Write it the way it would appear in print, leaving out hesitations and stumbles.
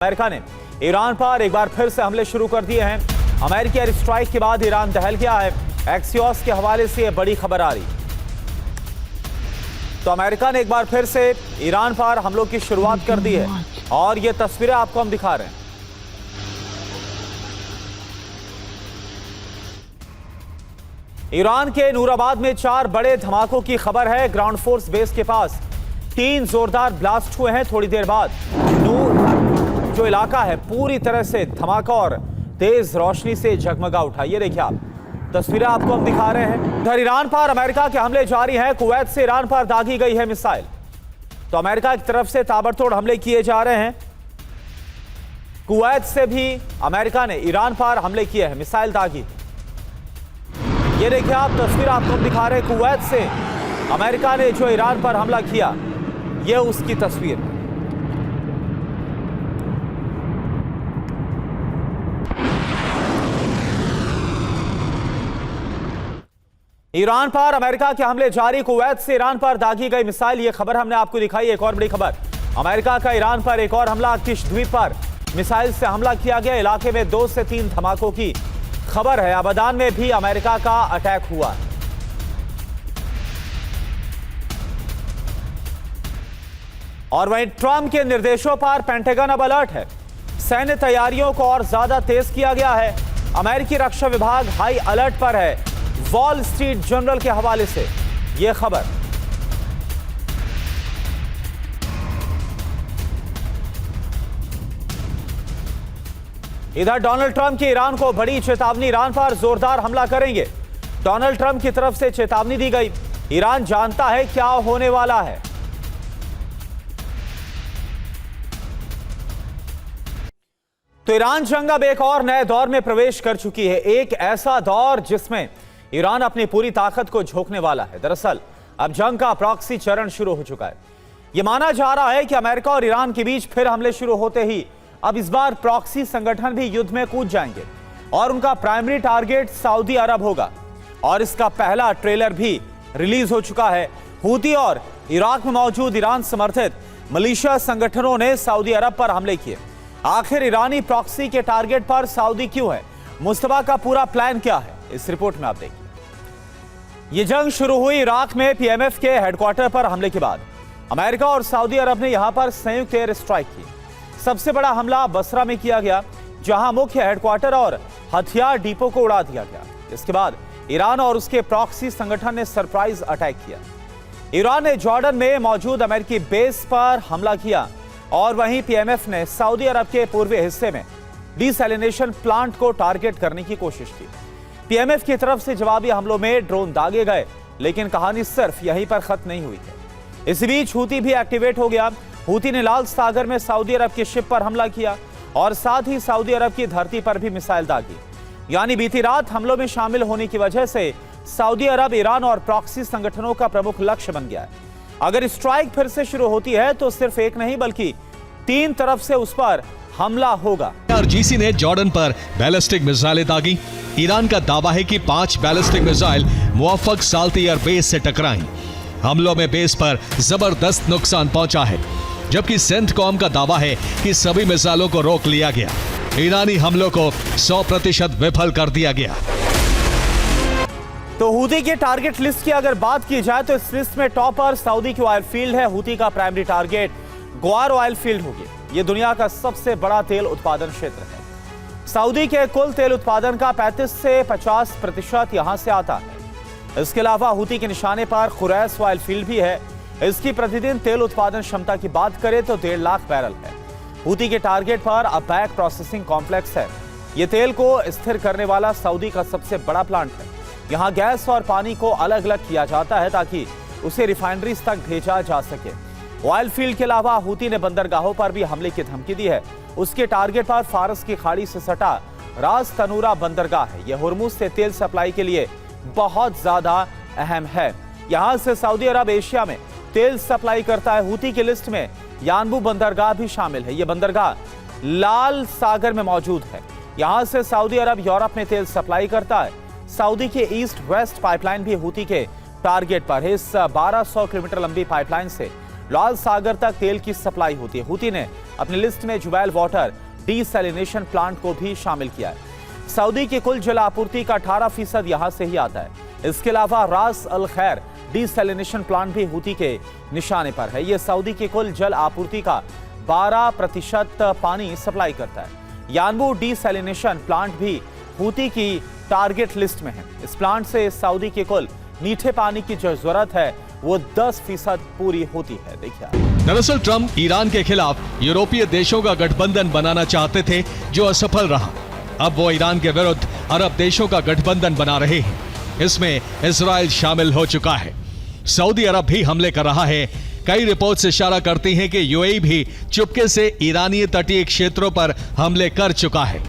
America ने Iran पर एक बार फिर से हमले शुरू कर दिए हैं। अमेरिकी एयर स्ट्राइक के बाद ईरान दहल गया है। एक्सियोस के हवाले से यह बड़ी खबर आ रही। तो अमेरिका ने एक बार फिर से ईरान पर हमलों की शुरुआत कर दी है और ये तस्वीरें आपको हम दिखा रहे हैं। ईरान के नूराबाद में 4 बड़े धमाकों की खबर है। ग्राउंड फोर्स बेस के पास 3 जोरदार ब्लास्ट हुए हैं। थोड़ी देर बाद नूर जो इलाका है पूरी तरह से धमाका और तेज रोशनी से जगमगा उठा। ये देखिए आप तस्वीरें आपको हम दिखा रहे हैं। इधर ईरान पर अमेरिका के हमले जारी हैं। कुवैत से ईरान पर दागी गई है मिसाइल। तो अमेरिका की तरफ से ताबड़तोड़ हमले किए जा रहे हैं। कुवैत से भी अमेरिका ने ईरान पर हमले किए हैं, मिसाइल दागी। ये देखिए आप तस्वीर आपको हम दिखा रहे हैं। कुवैत से अमेरिका ने जो ईरान पर हमला किया, यह उसकी तस्वीर है। ईरान पर अमेरिका के हमले जारी। कुवैत से ईरान पर दागी गई मिसाइल, यह खबर हमने आपको दिखाई। एक और बड़ी खबर, अमेरिका का ईरान पर एक और हमला। किश द्वीप पर मिसाइल से हमला किया गया। इलाके में 2 से 3 धमाकों की खबर है। अबदान में भी अमेरिका का अटैक हुआ। और वहीं ट्रंप के निर्देशों पर पेंटागन अब अलर्ट है। सैन्य तैयारियों को और ज्यादा तेज किया गया है। अमेरिकी रक्षा विभाग हाई अलर्ट पर है। वॉल स्ट्रीट जर्नल के हवाले से यह खबर। इधर डोनाल्ड ट्रंप की ईरान को बड़ी चेतावनी। ईरान पर जोरदार हमला करेंगे, डोनाल्ड ट्रंप की तरफ से चेतावनी दी गई। ईरान जानता है क्या होने वाला है। तो ईरान जंग अब एक और नए दौर में प्रवेश कर चुकी है। एक ऐसा दौर जिसमें ईरान अपनी पूरी ताकत को झोंकने वाला है। दरअसल अब जंग का प्रॉक्सी चरण शुरू हो चुका है। यह माना जा रहा है कि अमेरिका और ईरान के बीच फिर हमले शुरू होते ही अब इस बार प्रॉक्सी संगठन भी युद्ध में कूद जाएंगे और उनका प्राइमरी टारगेट सऊदी अरब होगा। और इसका पहला ट्रेलर भी रिलीज हो चुका है। हूती और इराक में मौजूद ईरान समर्थित मलिशिया संगठनों ने सऊदी अरब पर हमले किए। आखिर ईरानी प्रॉक्सी के टारगेट पर सऊदी क्यों है? मुस्तफा का पूरा प्लान क्या है? इस रिपोर्ट में आप देखिए। यह जंग शुरू हुई इराक में पीएमएफ के हेडक्वार्टर पर हमले के बाद। अमेरिका और सऊदी अरब ने यहां पर संयुक्त एयर स्ट्राइक की। सबसे बड़ा हमला बसरा में किया गया, जहां मुख्य हेडक्वार्टर और हथियार डिपो को उड़ा दिया गया। इसके बाद ईरान और उसके प्रॉक्सी संगठन ने सरप्राइज अटैक किया। ईरान ने जॉर्डन में मौजूद अमेरिकी बेस पर हमला किया और वहीं पीएमएफ ने सऊदी अरब के पूर्वी हिस्से में डिसैलिनेशन प्लांट को टारगेट करने की कोशिश की। पीएमएफ की तरफ से जवाबी हमलों में ड्रोन दागे गए, लेकिन कहानी सिर्फ यहीं पर खत्म नहीं हुई है। इसी बीच हूती भी एक्टिवेट हो गया। हूती ने लाल सागर में सऊदी अरब की शिप पर हमला किया और साथ ही सऊदी अरब की धरती पर भी मिसाइल दागी। यानी बीती रात हमलों में शामिल होने की वजह से सऊदी अरब ईरान और प्रॉक्सी संगठनों का प्रमुख लक्ष्य बन गया है। अगर स्ट्राइक फिर से शुरू होती है तो सिर्फ एक नहीं बल्कि 3 तरफ से उस पर हमला होगा। आईआरजीसी ने जॉर्डन पर बैलिस्टिक मिसाइलें दागी। ईरान का दावा है कि 5 ballistic missile मुवफ्फक Salti air base से टकराई। हमलों में बेस पर जबरदस्त नुकसान पहुंचा है, जबकि सेंटकॉम का दावा है कि सभी मिसाइलों को रोक लिया गया। ईरानी हमलों को 100% विफल कर दिया गया। तो हूती के टारगेट लिस्ट की अगर बात की जाए तो इस लिस्ट में टॉप पर सऊदी की ऑयल फील्ड है। हूती का प्राइमरी टारगेट ग्वार ऑयल फील्ड होगी। यह दुनिया का सबसे बड़ा तेल उत्पादन क्षेत्र है। सऊदी के कुल तेल उत्पादन का 35 से 50% यहां से आता है। इसके अलावा हूती के निशाने पर खुरैस ऑयल फील्ड भी है। इसकी प्रतिदिन तेल उत्पादन क्षमता की बात करें तो 1.5 लाख बैरल है। हूती के टारगेट पर अबैक प्रोसेसिंग कॉम्प्लेक्स है। यह तेल को स्थिर करने वाला सऊदी का सबसे बड़ा प्लांट है। यहाँ गैस और पानी को अलग अलग किया जाता है ताकि उसे रिफाइनरीज तक भेजा जा सके। ऑयल फील्ड के अलावा हूती ने बंदरगाहों पर भी हमले की धमकी दी है। उसके टारगेट पर फारस की खाड़ी से सटा रास तनूरा बंदरगाह है। यह हुर्मुज से तेल सप्लाई के लिए बहुत ज्यादा अहम है। यहां से सऊदी अरब एशिया में तेल सप्लाई करता है। हूती की लिस्ट में यानबू बंदरगाह भी शामिल है। यह बंदरगाह लाल सागर में मौजूद है। यहां से सऊदी अरब यूरोप में तेल सप्लाई करता है। सऊदी के ईस्ट वेस्ट पाइपलाइन भी हूती के टारगेट पर है। इस 1200 किलोमीटर लंबी पाइपलाइन से लाल सागर तक तेल की सप्लाई होती है। हूती ने अपनी लिस्ट में जुबैल वाटर डीसैलिनेशन प्लांट को भी शामिल किया है। सऊदी की कुल जल आपूर्ति का 18% यहां से ही आता है। इसके अलावा रास अल खैर डीसैलिनेशन प्लांट भी हूती के निशाने पर है। यह सऊदी की कुल जल आपूर्ति का 12% पानी सप्लाई करता है। यानबू डीसैलिनेशन प्लांट भी हूती की टारगेट लिस्ट में है। इस प्लांट से सऊदी के कुल मीठे पानी की जो जरूरत है वो 10% पूरी होती है। देखिए, दरअसल ट्रंप ईरान के खिलाफ यूरोपीय देशों का गठबंधन बनाना चाहते थे, जो असफल रहा। अब वो ईरान के विरुद्ध अरब देशों का गठबंधन बना रहे हैं। इसमें इजराइल शामिल हो चुका है। सऊदी अरब भी हमले कर रहा है। कई रिपोर्ट्स इशारा करती हैं कि यूएई भी चुपके से ईरानी तटीय क्षेत्रों पर हमले कर चुका है।